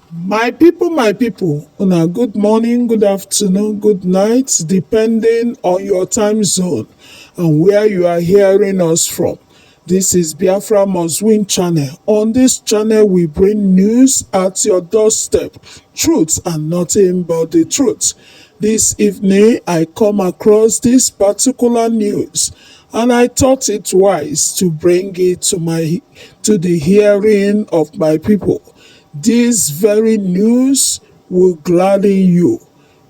My people, una good morning, good afternoon, good night, depending on your time zone and where you are hearing us from. This is Biafra Must Win channel. On this channel, we bring news at your doorstep, truth and nothing but the truth. This evening, I come across this particular news and I thought it wise to bring it to the hearing of my people. This very news will gladden you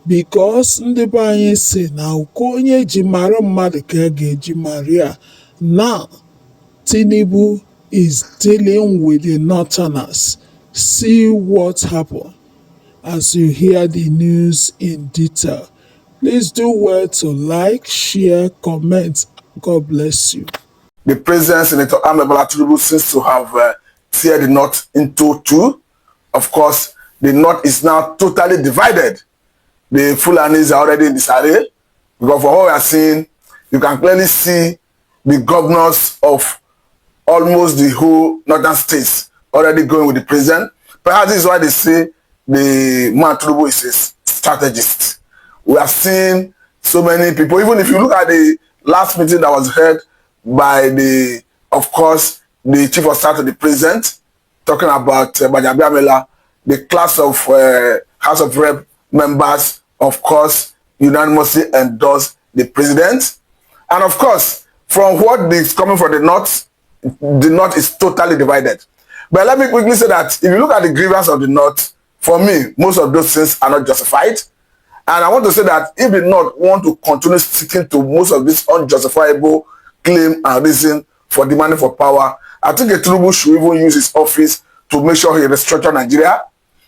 because ndị be anyị si na uko onye ji mara mmadụ ka a ga-eji mara ya. Now, Tinubu is dealing with the Northerners. See what happened as you hear the news in detail. Please do well to like, share, comment. God bless you. The President, Senator Amebola Tinubu, seems to have teared the North into two. Of course, the North is now totally divided. The Fulanis are already in disarray because for what we are seeing, you can clearly see the governors of almost the whole northern states already going with the president. Perhaps this is why they say the man Tinubu is a strategist. We are seeing so many people, even if you look at the last meeting that was held by of course, the chief of staff to the president, talking about Bajabiamela, the class of House of Rep members, of course, unanimously endorsed the president. And of course, from what is coming from the North is totally divided. But let me quickly say that if you look at the grievance of the North, for me, most of those things are not justified. And I want to say that if the North want to continue sticking to most of this unjustifiable claim and reason for demanding for power, I think Tinubu should even use his office to make sure he restructure Nigeria.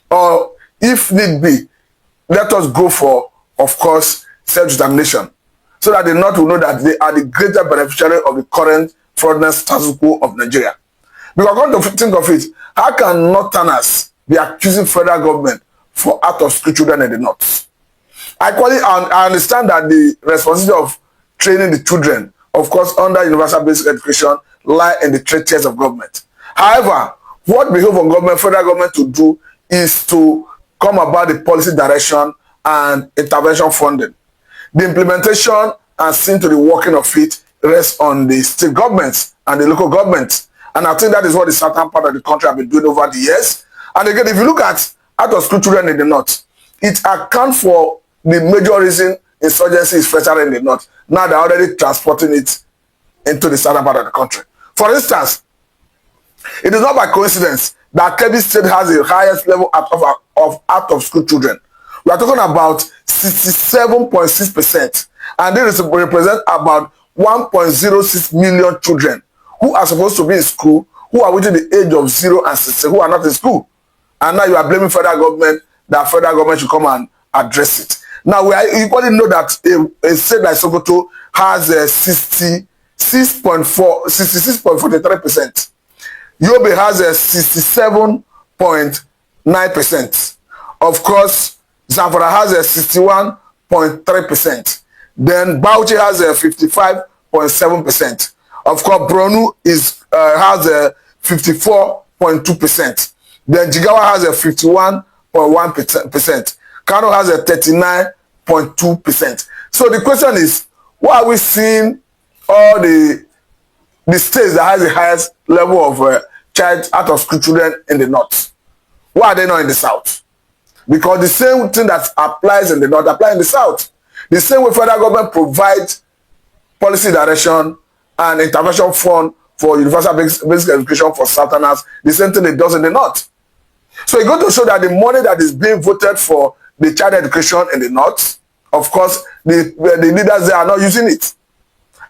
Or if need be, let us go for, of course, self-determination, so that the North will know that they are the greater beneficiary of the current fraudulent status quo of Nigeria. Because come to think of it, how can Northerners be accusing federal government for out-of-school children in the North? I understand that the responsibility of training the children, of course, under universal basic education, lie in the three tiers of government. However, what we hope for federal government to do is to come about the policy direction and intervention funding. The implementation and seeing to the working of it rests on the state governments and the local governments. And I think that is what the southern part of the country have been doing over the years. And again, if you look at out-of-school children in the North, it accounts for the major reason insurgency is festering in the North. Now they're already transporting it into the southern part of the country. For instance, it is not by coincidence that Kebbi State has the highest level of out-of-school children. We are talking about 67.6%, and this represents about 1.06 million children who are supposed to be in school, who are within the age of 0 and 16, who are not in school. And now you are blaming federal government, that federal government should come and address it. Now, we equally know that a state like Sokoto has 66.43%. Yobe has 67.9%. Of course, Zamfara has 61.3%. Then Bauchi has 55.7%. Of course, Borno has 54.2%. Then Jigawa has 51.1%. Kano has 39.2%. So the question is, why are we seeing all the states that has the highest level of child out-of-school children in the North? Why are they not in the South? Because the same thing that applies in the North applies in the South. The same way federal government provides policy direction and intervention fund for universal basic education for Southerners, the same thing it does in the North. So it's going to show that the money that is being voted for the child education in the North, of course, the leaders there are not using it.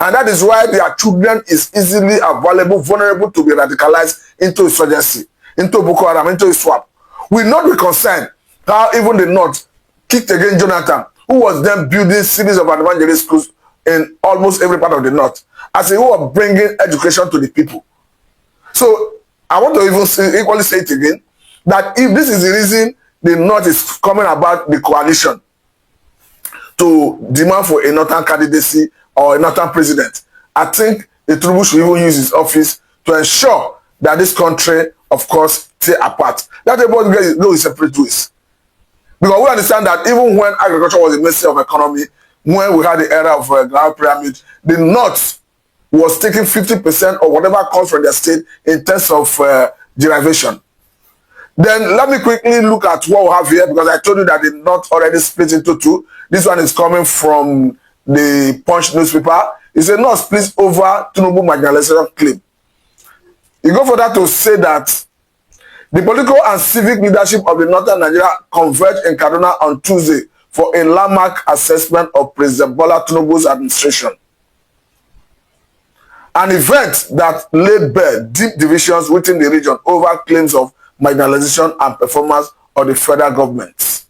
And that is why their children is easily available, vulnerable to be radicalized into insurgency, into Boko Haram, into ISWAP. We not be concerned how even the North kicked against Jonathan, who was then building series of evangelist schools in almost every part of the North, as a way of bringing education to the people. So I want to even equally say it again, that if this is the reason the North is coming about the coalition to demand for a Northern candidacy or a Northern president, I think the Tinubu should even use his office to ensure that this country, of course, tear apart. Let everybody go in separate ways. Because we understand that even when agriculture was the mainstay of economy, when we had the era of Grand Pyramid, the North was taking 50% or whatever comes from their state in terms of derivation. Then let me quickly look at what we have here, because I told you that the North already split into two. This one is coming from the Punch newspaper. It's a North split over Tinubu marginalization claim. You go for that to say that the political and civic leadership of the Northern Nigeria converged in Kaduna on Tuesday for a landmark assessment of President Bola Tinubu's administration. An event that laid bare deep divisions within the region over claims of marginalization and performance of the federal government.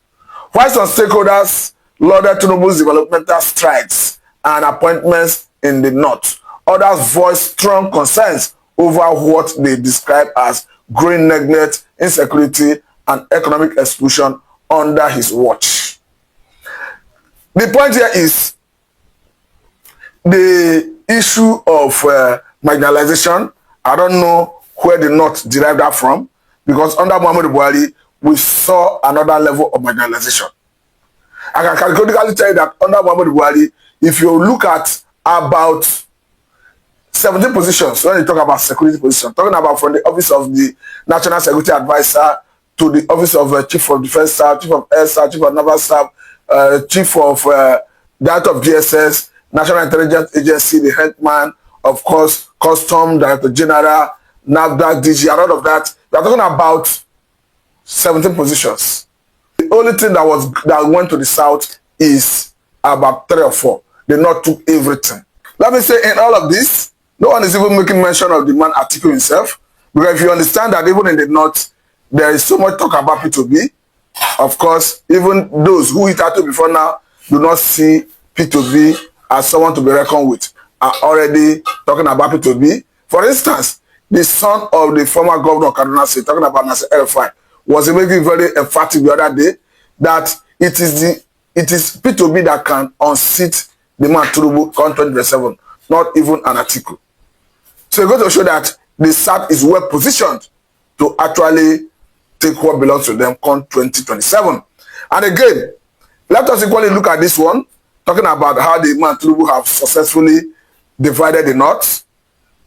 While some stakeholders lauded Tinubu's developmental strides and appointments in the North, others voiced strong concerns over what they describe as growing neglect, insecurity, and economic exclusion under his watch. The point here is the issue of marginalization. I don't know where the North derived that from, because under Muhammadu Buhari, we saw another level of marginalization. I can categorically tell you that under Muhammadu Buhari, if you look at about 17 positions, when you talk about security position, talking about from the office of the National Security Advisor to the office of Chief of Defense Staff, Chief of Air Staff, Chief of Naval Staff, Chief of Director of DSS, National Intelligence Agency, the headman, of course, Custom Director General, NAFDAC, DG, and all of that. We are talking about 17 positions. The only thing that went to the South is about 3 or 4. They not took everything. Let me say, in all of this, no one is even making mention of the man Atiku himself, because if you understand that even in the North, there is so much talk about P2B. Of course, even those who hit Atiku before now do not see P2B as someone to be reckoned with, are already talking about P2B. For instance, the son of the former governor of Kaduna State, talking about Nasir El-Rufai, was making very emphatic the other day that it is P2B that can unseat the man Tinubu come 2027, not even an Atiku. So it's going to show that the South is well positioned to actually take what belongs to them come 2027. And again, let us equally look at this one, talking about how the man Tinubu have successfully divided the North,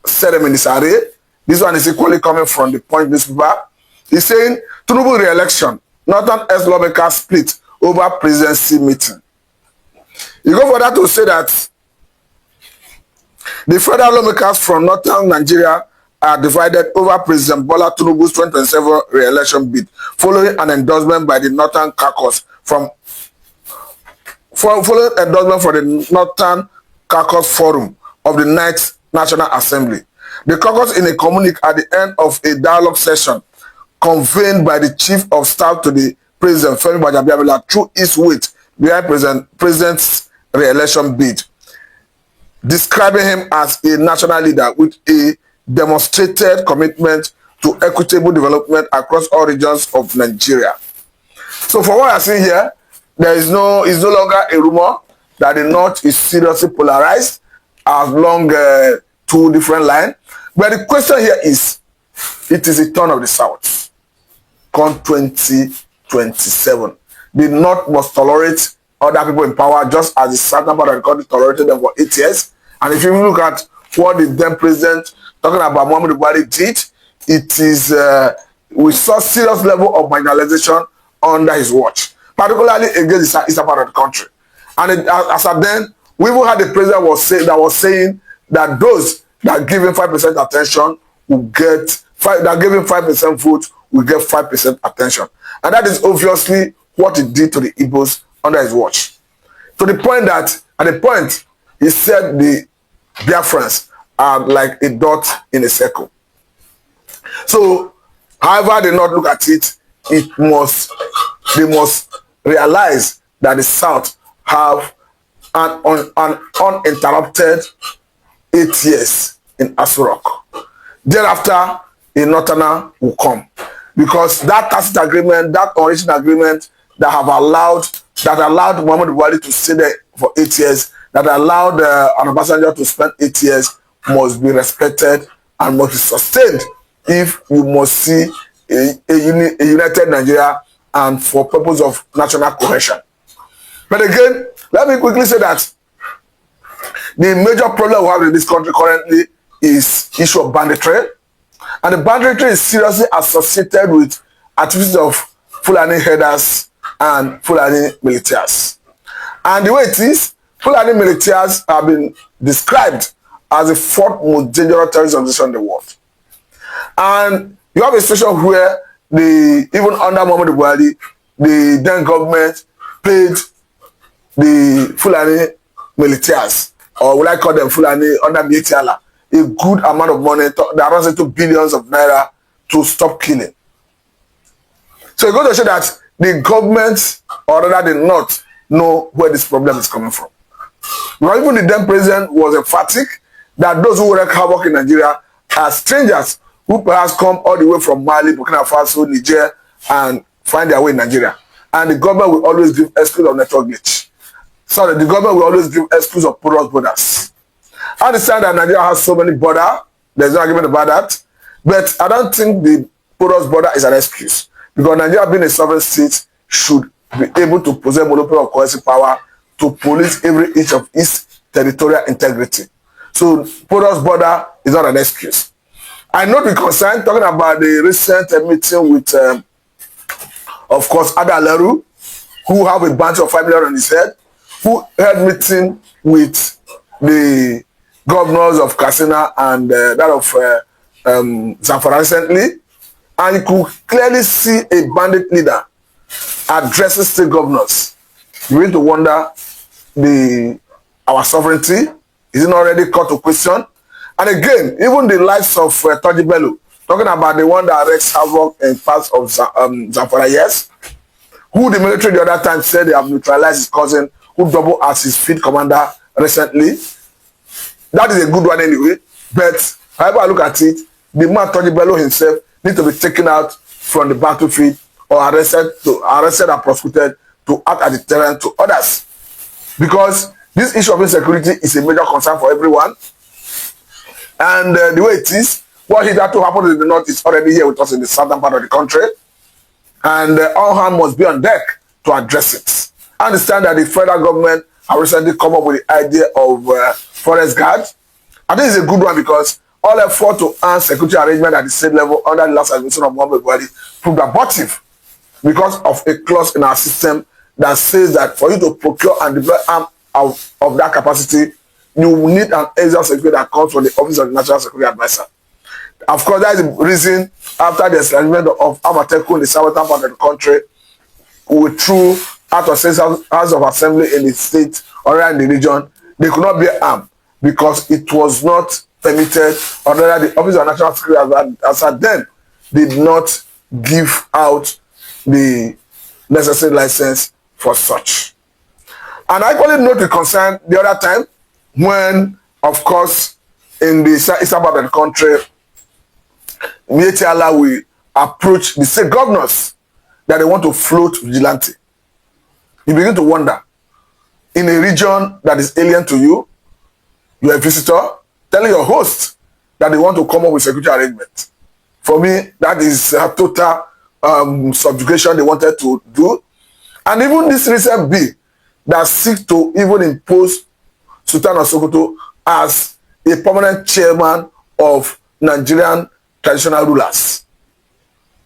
set them in disarray. This one is equally coming from the Punch newspaper. He's saying Tinubu re-election, Northern ex lawmakers split over presidency meeting. You go for that to say that the federal lawmakers from Northern Nigeria are divided over President Bola Tinubu's 2027 re-election bid, following an endorsement by the Northern Caucus following endorsement for the Northern Caucus Forum of the 9th National Assembly. The caucus, in a communique at the end of a dialogue session convened by the Chief of Staff to the President, Femi Gbajabiamila, threw its weight behind President's re-election bid, describing him as a national leader with a demonstrated commitment to equitable development across all regions of Nigeria. So for what I see here, it's no longer a rumor that the North is seriously polarized along two different lines. But the question here is, it is a turn of the South. Come 2027. The North must tolerate other people in power, just as the southern part of the country tolerated them for 8 years. And if you look at what the then president, talking about Muhammadu Buhari, did, it is, we saw serious level of marginalization under his watch, particularly against the eastern part of the country. And as at then, we even had the president was saying that those that give him 5% attention will get, that give him 5% vote will get 5% attention. And that is obviously what he did to the Igbos under his watch. To the point that, at the point, he said the Biafrans are like a dot in a circle. So, however they not look at it, they must realize that the South have an uninterrupted 8 years in Aso Rock. Thereafter, a Northerner will come. Because that tacit agreement, that original agreement that allowed Muhammadu Buhari to stay there for 8 years, that allowed an ambassador to spend 8 years, must be respected and must be sustained if you must see a united Nigeria and for purpose of national cohesion. But again, let me quickly say that the major problem we have in this country currently is issue of banditry. And the banditry is seriously associated with activities of Fulani herders and Fulani militias. And the way it is, Fulani militias have been described as the fourth most dangerous terrorist organization in the world. And you have a situation where even under Muhammadu Buhari, the then government paid the Fulani militias, or would I call them Fulani under Mietiala, a good amount of money that runs into billions of naira to stop killing. So it goes to show that the government, or rather the North, know where this problem is coming from. Now, even the then president was emphatic that those who wreak havoc in Nigeria are strangers who perhaps come all the way from Mali, Burkina Faso, Niger, and find their way in Nigeria. And the government will always give excuse of network glitch. Sorry, the government will always give excuse of porous borders. I understand that Nigeria has so many borders. There's no argument about that. But I don't think the porous border is an excuse. Because Nigeria being a sovereign state should be able to possess monopoly of coercive power to police every inch of its territorial integrity. So porous border is not an excuse. I note the concern talking about the recent meeting with, of course, Adaleru, who have a bunch of 5 million on his head, who held meeting with the governors of Katsina and that of Zamfara recently, and you could clearly see a bandit leader addressing state governors. You begin to wonder, our sovereignty is it already called to question? And again, even the likes of Toji Bello, talking about the one that wreaks havoc in parts of Zamfara, yes, who the military the other time said they have neutralized his cousin, who doubled as his field commander recently. That is a good one anyway. But however I look at it, the man Toji Bello himself needs to be taken out from the battlefield or arrested and prosecuted to act as a deterrent to others. Because this issue of insecurity is a major concern for everyone. And the way it is, what is that to happen in the north is already here with us in the southern part of the country. And all hands must be on deck to address it. I understand that the federal government have recently come up with the idea of forest guard. I think it's a good one because all effort to earn security arrangement at the state level under the last administration of Muhammadu Buhari proved abortive because of a clause in our system that says that for you to procure and deploy arms of that capacity, you will need an extra security that comes from the Office of the National Security Advisor. Of course, that is the reason after the establishment of Amateku in the southern part of the country, we threw out of State House of Assembly in the state or in the region, they could not be armed because it was not permitted, or rather the Office of National Security Advisor then did not give out the necessary license for such. And I equally note the concern the other time when, of course, in the eastern part of the country, Mietiala will approach the state governors that they want to float vigilante. You begin to wonder, in a region that is alien to you, you're a visitor, telling your host that they want to come up with security arrangement. For me, that is a total subjugation they wanted to do. And even this recent bill that seeks to even impose Sultan of Sokoto as a permanent chairman of Nigerian traditional rulers,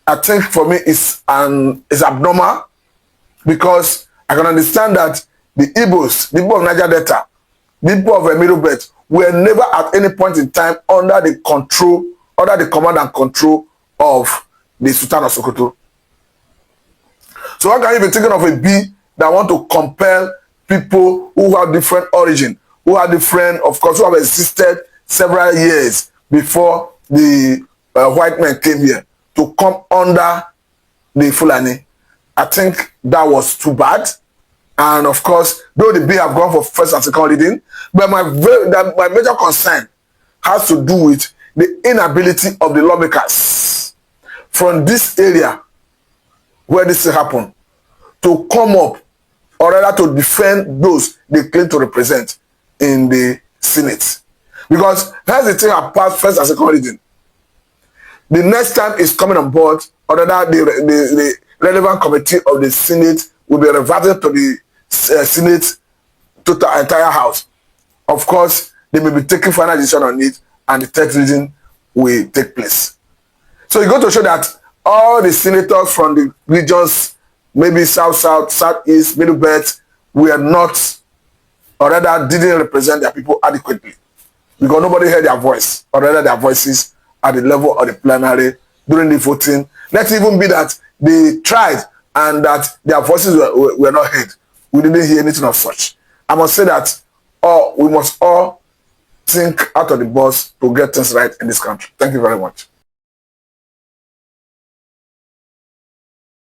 I think for me is abnormal, because I can understand that the Igbos, the people of Niger Delta, the people of Middle Belt were never at any point in time under the command and control of the Sultan of Sokoto. So how can you be thinking of a bill that want to compel people who have different origin, who are different, of course, who have existed several years before the white men came here, to come under the Fulani? I think that was too bad. And of course, though the bill have gone for first and second reading, but my major concern has to do with the inability of the lawmakers from this area where this happened to come up, or rather to defend those they claim to represent in the Senate. Because here's the thing about first and second reading. the next time is coming on board, or that the relevant committee of the Senate will be reverted to the Senate to the entire house. Of course, they may be taking final decision on it, and the third reading will take place. So it's going to show that all the senators from the regions, maybe south, southeast, middle belt, were not, or rather didn't represent their people adequately, because nobody heard their voice, or rather their voices at the level of the plenary during the voting. Let's even be that they tried and that their voices were not heard. We didn't hear anything of such. I must say that we must all think out of the box to get things right in this country. Thank you very much.